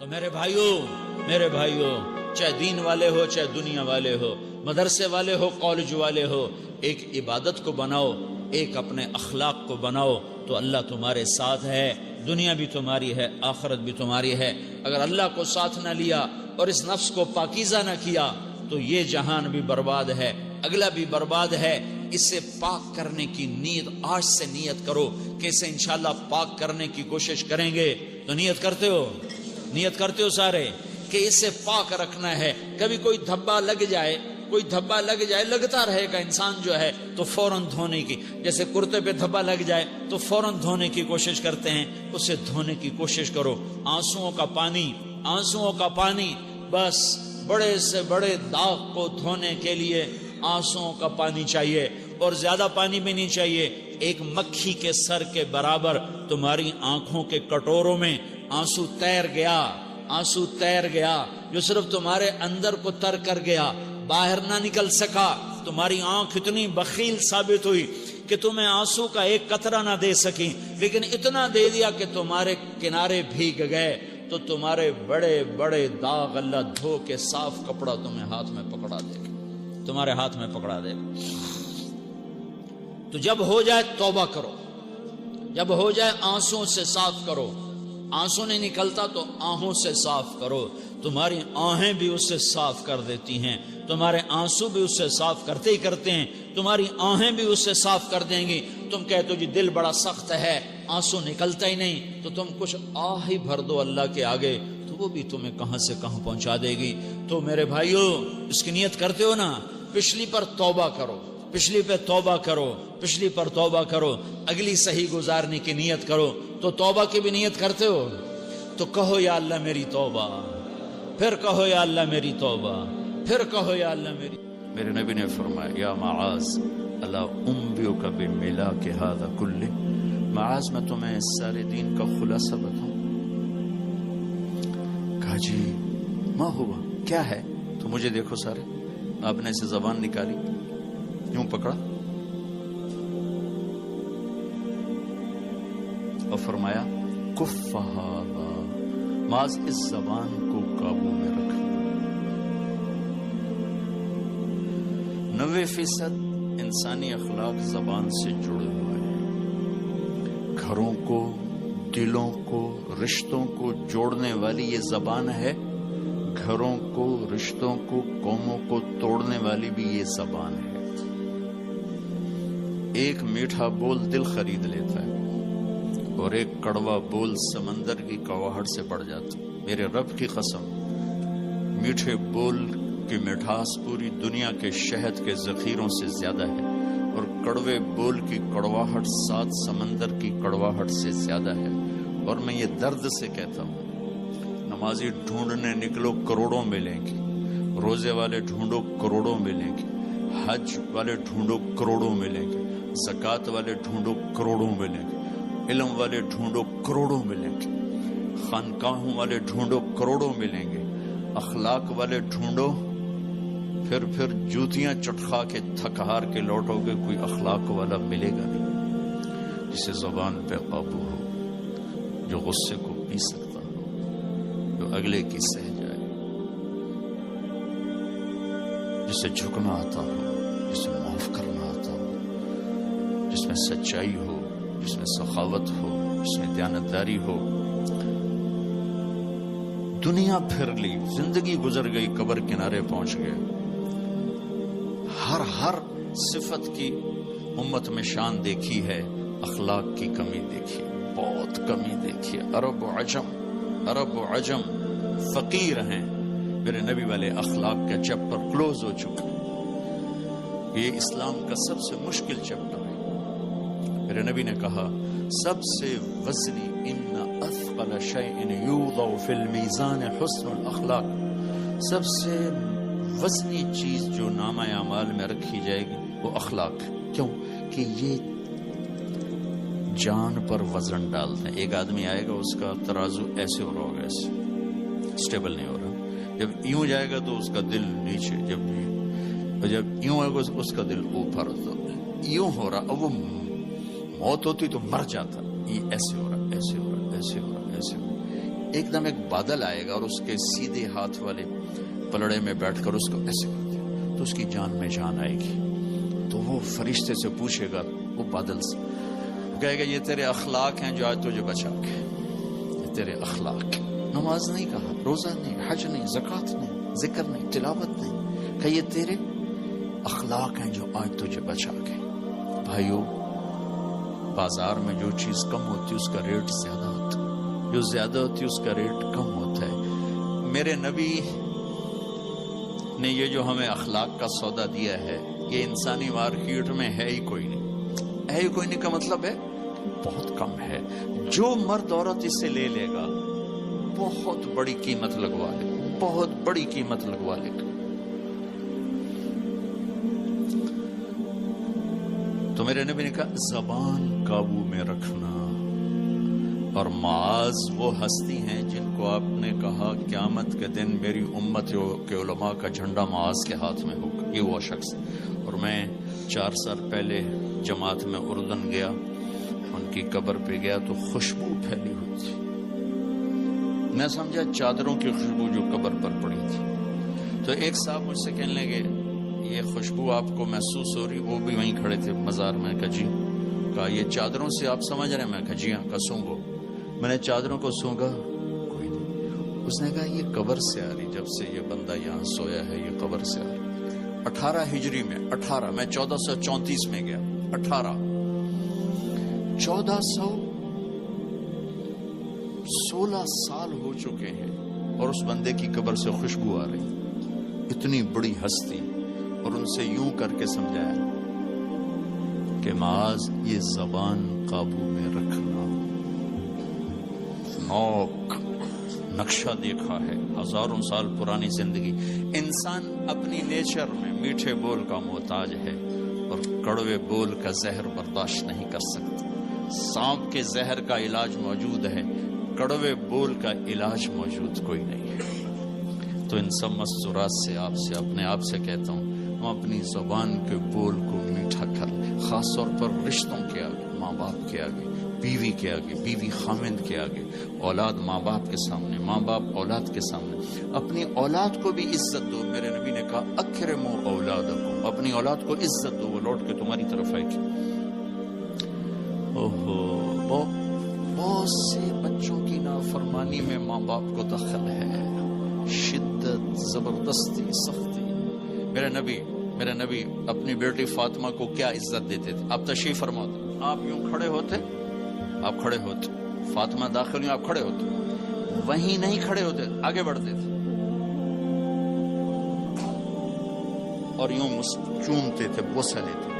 تو میرے بھائیوں چاہے دین والے ہو چاہے دنیا والے ہو، مدرسے والے ہو کالج والے ہو، ایک عبادت کو بناؤ، ایک اپنے اخلاق کو بناؤ تو اللہ تمہارے ساتھ ہے، دنیا بھی تمہاری ہے، آخرت بھی تمہاری ہے۔ اگر اللہ کو ساتھ نہ لیا اور اس نفس کو پاکیزہ نہ کیا تو یہ جہان بھی برباد ہے، اگلا بھی برباد ہے۔ اسے پاک کرنے کی نیت آج سے نیت کرو کہ اسے انشاءاللہ پاک کرنے کی کوشش کریں گے۔ تو نیت کرتے ہو سارے کہ اسے پاک رکھنا ہے۔ کبھی کوئی دھبا لگ جائے لگتا رہے گا انسان جو ہے تو فوراً دھونے کی، جیسے کرتے پہ دھبا لگ جائے تو فوراً دھونے کی کوشش کرتے ہیں، اسے دھونے کی کوشش کرو۔ آنسوؤں کا پانی بس بڑے سے بڑے داغ کو دھونے کے لیے آنسوؤں کا پانی چاہیے، اور زیادہ پانی بھی نہیں چاہیے۔ ایک مکھی کے سر کے برابر تمہاری آنکھوں کے کٹوروں میں آنسو تیر گیا جو صرف تمہارے اندر کو تر کر گیا، باہر نہ نکل سکا۔ تمہاری آنکھ اتنی بخیل ثابت ہوئی کہ تمہیں آنسو کا ایک قطرہ نہ دے سکی، لیکن اتنا دے دیا کہ تمہارے کنارے بھیگ گئے۔ تو تمہارے بڑے بڑے داغ اللہ دھو کے صاف کپڑا تمہیں ہاتھ میں پکڑا دے گا، تمہارے ہاتھ میں پکڑا دے گا۔ تو جب ہو جائے توبہ کرو، جب ہو جائے آنسوں سے صاف کرو۔ آنسو نہیں نکلتا تو آہوں سے صاف کرو، تمہاری آہیں بھی اس سے صاف کر دیتی ہیں، تمہارے آنسو بھی اس سے صاف کرتے ہی کرتے ہیں، تمہاری آہیں بھی اس سے صاف کر دیں گی۔ تم کہتے ہو جی دل بڑا سخت ہے، آنسو نکلتا ہی نہیں، تو تم کچھ آہ ہی بھر دو اللہ کے آگے، تو وہ بھی تمہیں کہاں سے کہاں پہنچا دے گی۔ تو میرے بھائیو اس کی نیت کرتے ہو نا، پچھلی پر توبہ کرو، پچھلی پہ توبہ کرو، پچھلی پر توبہ کرو، اگلی صحیح گزارنے کی نیت کرو۔ تو توبہ کی بھی نیت کرتے ہو تو کہو یا اللہ میری توبہ، پھر کہو یا اللہ میری توبہ، پھر کہو یا اللہ میری۔ میرے نبی نے فرمایا یا معاذ الا انبئک بملاک ھذا کلہ، معاذ میں تمہیں اس سارے دین کا خلاصہ بتاؤں؟ کہا جی ما ہوا، کیا ہے؟ تو مجھے دیکھو سارے، آپ نے اسے زبان نکالی، یوں پکڑا اور فرمایا کف ھذا، معاذ اس زبان کو قابو میں رکھ۔ 90% انسانی اخلاق زبان سے جڑے ہوئے ہیں۔ گھروں کو، دلوں کو، رشتوں کو جوڑنے والی یہ زبان ہے، گھروں کو، رشتوں کو، قوموں کو توڑنے والی بھی یہ زبان ہے۔ ایک میٹھا بول دل خرید لیتا ہے اور ایک کڑوا بول سمندر کی کڑواہٹ سے بڑھ جاتا۔ میرے رب کی قسم، میٹھے بول کی مٹھاس پوری دنیا کے شہد کے ذخیروں سے زیادہ ہے، اور کڑوے بول کی کڑواہٹ 7 سمندر کی کڑواہٹ سے زیادہ ہے۔ اور میں یہ درد سے کہتا ہوں، نمازی ڈھونڈنے نکلو کروڑوں ملیں گے، روزے والے ڈھونڈو کروڑوں ملیں گے، حج والے ڈھونڈو کروڑوں ملیں گے، زکوٰۃ والے ڈھونڈو کروڑوں ملیں گے، علم والے ڈھونڈو کروڑوں ملیں گے، خانقاہوں والے ڈھونڈو کروڑوں ملیں گے، اخلاق والے ڈھونڈو، پھر جوتیاں چٹخا کے تھک ہار کے لوٹو گے، کوئی اخلاق والا ملے گا نہیں، جسے زبان پہ قابو ہو، جو غصے کو پی سکتا ہو، جو اگلے کی سہ جائے، جسے جھکنا آتا ہو، جسے معاف کرنا آتا ہو، جس میں سچائی ہو، جس میں سخاوت ہو، جس میں دیانتداری ہو۔ دنیا پھر لی، زندگی گزر گئی، قبر کنارے پہنچ گئے، ہر صفت کی امت میں شان دیکھی ہے، اخلاق کی کمی دیکھی، بہت کمی دیکھی۔ عرب و عجم فقیر ہیں، میرے نبی والے اخلاق کا چیپٹر کلوز ہو چکا۔ یہ اسلام کا سب سے مشکل چیپٹر ہے۔ میرے نبی نے کہا سب سے وزنی، ان اثقل شیء یوضع فی المیزان حسن الاخلاق، سب سے وزنی چیز جو نامہ اعمال میں رکھی جائے گی وہ اخلاق۔ کیوں کہ یہ جان پر وزن ڈالتے ہیں۔ ایک آدمی آئے گا، اس کا ترازو ایسے ہو رہا ہوگا، ایسے اسٹیبل نہیں ہو رہا، جب یوں جائے گا تو اس کا دل نیچے، جب یوں آئے گا اس کا دل اوپر، تو یوں ہو رہا، اب وہ موت ہوتی تو مر جاتا، یہ ایسے ہو رہا، ایسے ہو رہا، ایسے ہو رہا، ایسے ہو رہا۔ ایک دم ایک بادل آئے گا اور اس کے سیدھے ہاتھ والے پلڑے میں بیٹھ کر اس کو ایسے کر دیا تو اس کی جان میں جان آئے گی. تو وہ فرشتے سے پوچھے گا, وہ بادل سے کہے گا یہ تیرے اخلاق ہیں جو آج تجھے بچا کے, یہ تیرے اخلاق. نماز نہیں کہا, روزہ نہیں, حج نہیں, زکوٰۃ نہیں, ذکر نہیں, تلاوت نہیں, کہ یہ تیرے اخلاق ہیں جو آج تجھے بچا کے. بھائیو, بازار میں جو چیز کم ہوتی ہے اس کا ریٹ زیادہ ہوتا ہے, جو زیادہ ہوتی ہے اس کا ریٹ کم ہوتا ہے. میرے نبی نے یہ جو ہمیں اخلاق کا سودا دیا ہے, یہ انسانی مارکیٹ میں ہے ہی کوئی نہیں. ہے ہی کوئی نہیں کا مطلب ہے بہت کم ہے. جو مرد عورت اسے لے لے گا بہت بڑی قیمت لگوا لے, بہت بڑی قیمت لگوا لے گا. تو میرے نبی نے کہا زبان قابو میں رکھنا. اور معاذ وہ ہستی ہیں جن کو آپ نے کہا قیامت کے دن میری امت کے علماء کا جھنڈا معاذ کے ہاتھ میں ہوگا, یہ وہ شخص. اور میں 4 سال پہلے جماعت میں اردن گیا, ان کی قبر پہ گیا تو خوشبو پھیلی ہوئی تھی. میں سمجھا چادروں کی خوشبو جو قبر پر پڑی تھی. تو ایک صاحب مجھ سے کہنے لگے یہ خوشبو آپ کو محسوس ہو رہی؟ وہ بھی وہیں کھڑے تھے مزار میں. کہا جی. کہا یہ چادروں سے آپ سمجھ رہے ہیں؟ میں کہا جی ہاں. کہا سونگو. میں نے چادروں کو سونگا, کوئی نہیں. اس نے کہا یہ قبر سے آ رہی, جب سے یہ بندہ یہاں سویا ہے یہ قبر سے آ رہی. 18 ہجری میں, 18 میں 1434 میں گیا, 1416 سال ہو چکے ہیں اور اس بندے کی قبر سے خوشبو آ رہی. اتنی بڑی ہستی. اور ان سے یوں کر کے سمجھایا کہ معاذ یہ زبان قابو میں رکھنا. نوک نقشہ دیکھا ہے, 1000 سال پرانی زندگی. انسان اپنی نیچر میں میٹھے بول کا محتاج ہے اور کڑوے بول کا زہر برداشت نہیں کر سکتا. سانپ کے زہر کا علاج موجود ہے, کڑوے بول کا علاج موجود کوئی نہیں ہے. تو ان سب مستورات سے اپنے آپ سے کہتا ہوں, ہم اپنی زبان کے بول کو میٹھا کر لیں. خاص طور پر رشتوں کے آگے, ماں باپ کے آگے, بیوی کے آگے, بیوی خامند کے آگے, اولاد ماں باپ کے سامنے, ماں باپ اولاد کے سامنے. اپنی اولاد کو بھی عزت دو. میرے نبی نے کہا اکرموا اولادکم, اپنی اولاد کو عزت دو, وہ لوٹ کے تمہاری طرف آئے گی. بہت سے بچوں کی نافرمانی میں ماں باپ کو دخل ہے, شدت, زبردستی, سختی. میرے نبی اپنی بیٹی فاطمہ کو کیا عزت دیتے تھے؟ آپ تشریف فرما دیں, آپ یوں کھڑے ہوتے, فاطمہ داخل یوں آپ کھڑے ہوتے, وہیں نہیں کھڑے ہوتے, آگے بڑھتے تھے اور یوں چومتے تھے, بوسہ لیتے تھے.